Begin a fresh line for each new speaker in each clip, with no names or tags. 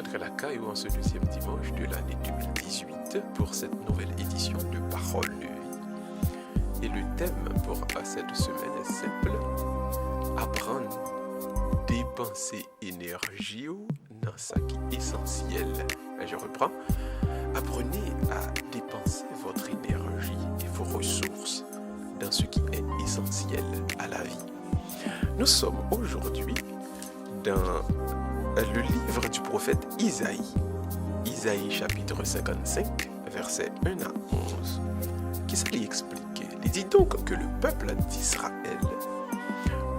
être à la CAI en ce deuxième dimanche de l'année 2018 pour cette nouvelle édition de Parole de vie. Et le thème pour cette semaine est simple: apprendre, dépenser énergie dans ce qui est essentiel. Je reprends. Apprenez à dépenser votre énergie et vos ressources dans ce qui est essentiel à la vie. Nous sommes aujourd'hui dans le livre du prophète Isaïe. Isaïe chapitre 55, versets 1 à 11. Qui ça lui explique? Il dit donc que le peuple d'Israël,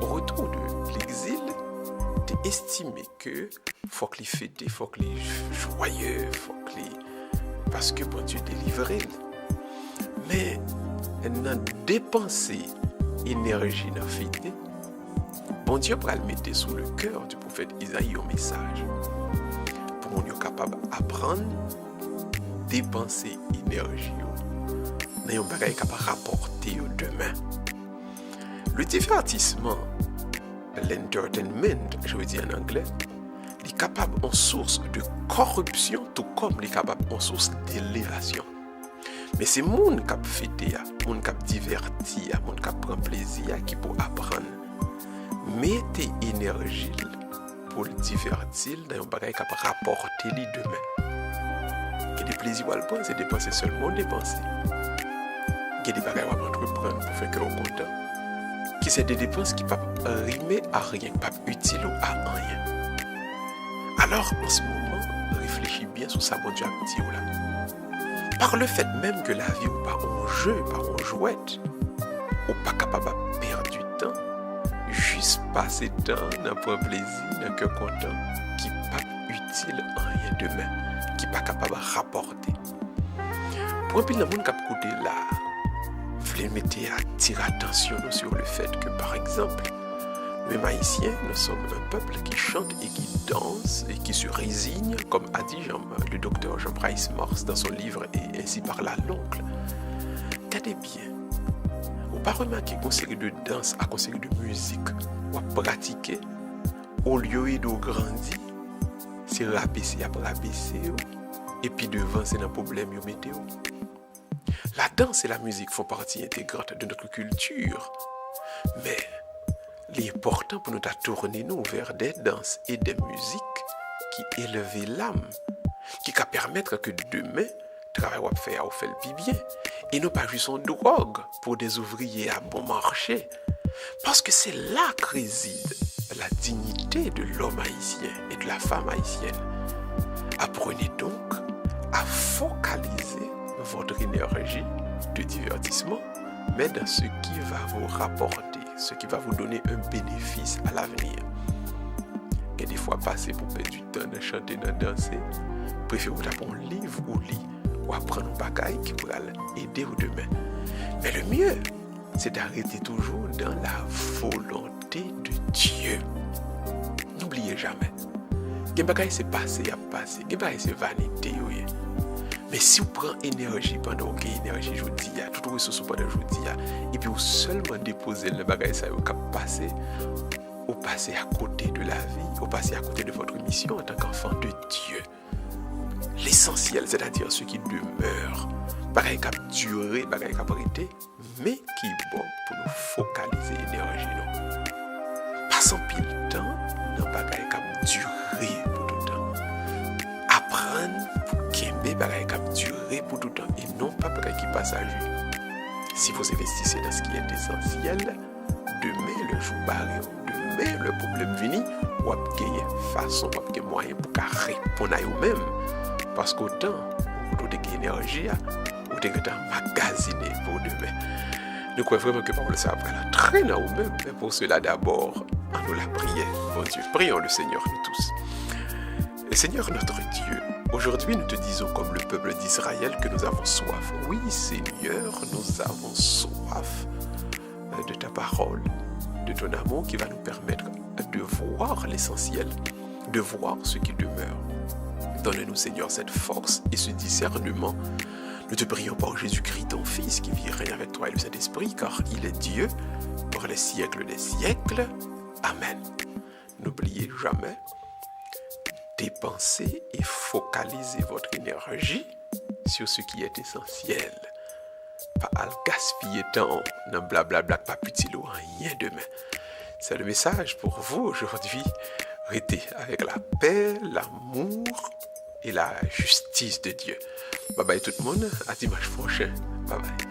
au retour de l'exil, t'es estimé que faut qu'il fête, faut qu'il joyeux, faut qu'il... parce que bon Dieu délivré. Mais n'a dépensé énergie dans fête. Bon Dieu va le mettre sous le cœur du prophète Isaïe au message. Pour qu'on soit capable d'apprendre, dépenser énergie. Mais on va être capable de rapporter demain. Le divertissement, l'entertainment, je veux dire en anglais, est capable en source de corruption, tout comme il est capable en source d'élévation. Mais c'est mon cap fêter, mon cap divertir, mon cap prendre plaisir qui peut apprendre. Mettez énergie pour le divertir dans un bagage qui peut rapporter les demain. Il y a des plaisirs à le prendre, c'est dépenser seulement dépenser. Il y a des bagages à entreprendre pour faire que l'on est content. Qui c'est des dépenses qui ne peuvent rimer à rien, pas utile ou à rien. Alors, en ce moment, réfléchis bien sur ça, bon Dieu, à petit ou là. Par le fait même que la vie ou pas en jeu, pas en jouette, ou pas capable de perdre du temps, juste passer temps dans un plaisir, dans un content, qui n'est pas utile à rien demain, qui n'est pas capable de rapporter. Pour un peu de monde qui a côté là, vous mettez à tirer attention sur le fait que, par exemple, nous, Haïtiens, nous sommes un peuple qui chante et qui danse et qui se résigne, comme a dit le docteur Jean-Bryce Morse dans son livre Et ainsi parla l'oncle. Regardez bien, on ne pas remarquer qu'une série de danse à une série de musique, on va pratiquer, au lieu de grandir, c'est rabaisser après rabaisser, et puis devant, c'est un problème, vous mettez. La danse et la musique font partie intégrante de notre culture, mais l'important pour nous tourner nous vers des danses et des musiques qui élèvent l'âme, qui permettent que demain, le travail va faire ou faire le bien, et non pas juste une drogue pour des ouvriers à bon marché, parce que c'est là que réside la dignité de l'homme haïtien et de la femme haïtienne. Apprenez donc à focaliser votre énergie de divertissement, mais dans ce qui va vous rapporter, ce qui va vous donner un bénéfice à l'avenir. Et des fois, passer pour perdre du temps de chanter, de danser, préférez vous apprendre un livre ou lire, ou apprendre un bagage qui pourra aider au demain. Mais le mieux, c'est d'arrêter toujours dans la volonté de Dieu. N'oubliez jamais. Quel bagage c'est passé à passer, quel bagage c'est vanité. Mais si vous prenez énergie pendant que énergie je vous dis, toute ressource pendant je vous dis, et puis vous seulement déposez le bagage ça vous passer, vous passez à côté de la vie, vous passez à côté de votre mission en tant qu'enfant de Dieu. L'essentiel, c'est-à-dire ce qui demeure, bagage qui a duré, bagage qui a prêté, mais qui est bon pour nous focaliser l'énergie. Passons pile de temps dans bagage qui a duré pour tout le temps. Apprendre des bagages qui durer pour tout le temps et non pas bagages qui passager. Si vous investissez dans ce qui est essentiel, demain le jour barré, demain le problème venu, vous avez gagné façon, vous avez moyen pour répondre à vous-même. Parce qu'autant, vous avez de l'énergie, vous avez emmagasiné pour demain. Nous croyons vraiment que par le savoir la traîne à vous-même, mais pour cela d'abord, en nous la prière. Bon Dieu, prions le Seigneur nous tous. Le Seigneur notre Dieu, aujourd'hui, nous te disons comme le peuple d'Israël que nous avons soif. Oui, Seigneur, nous avons soif de ta parole, de ton amour qui va nous permettre de voir l'essentiel, de voir ce qui demeure. Donne-nous, Seigneur, cette force et ce discernement. Nous te prions par Jésus-Christ, ton Fils, qui vit règne avec toi et le Saint-Esprit, car il est Dieu pour les siècles des siècles. Amen. N'oubliez jamais, dépenser et focaliser votre énergie sur ce qui est essentiel. Pas à gaspiller temps dans blablabla, pas utile ou rien demain. C'est le message pour vous aujourd'hui. Restez avec la paix, l'amour et la justice de Dieu. Bye bye tout le monde. À dimanche prochain. Bye bye.